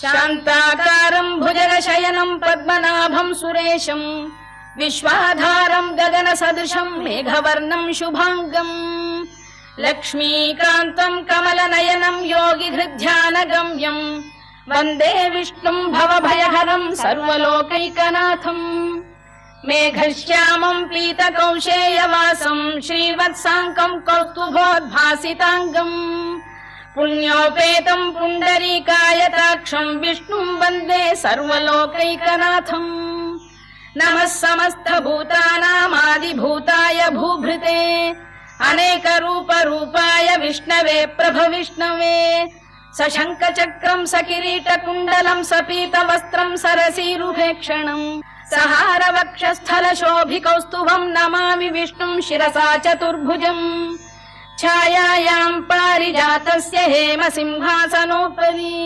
शान्ताकारम् भुजगशयनम् पद्मनाभम् सुरेशम् विश्वाधारम् गगनसदृशम् मेघवर्णम् शुभाङ्गम् लक्ष्मीकान्तम् कमलनयनम् योगिहृद्ध्यानगम्यम् वन्दे विष्णुम् भवभयहरम् सर्वलोकैकनाथम् मेघश्यामम् पीतकौशेयवासम् श्रीवत्साङ्कम् कौस्तुभोद्भासिताङ्गम् पुण्योपेतम् पुण्डरीकायताक्षम् विष्णुम् वन्दे सर्वलोकैकनाथम् नमः समस्तभूतानामादिभूताय भूभृते अनेकरूपरूपाय विष्णवे प्रभविष्णवे सशङ्खचक्रम् सकिरीटकुण्डलम् सपीतवस्त्रम् सरसीरुहेक्षणम् सहारवक्षस्थलशोभिकौस्तुभम् नमामि विष्णुम् शिरसा चतुर्भुजम् छायायाम् पारिजातस्य हेमसिंहासनोपरि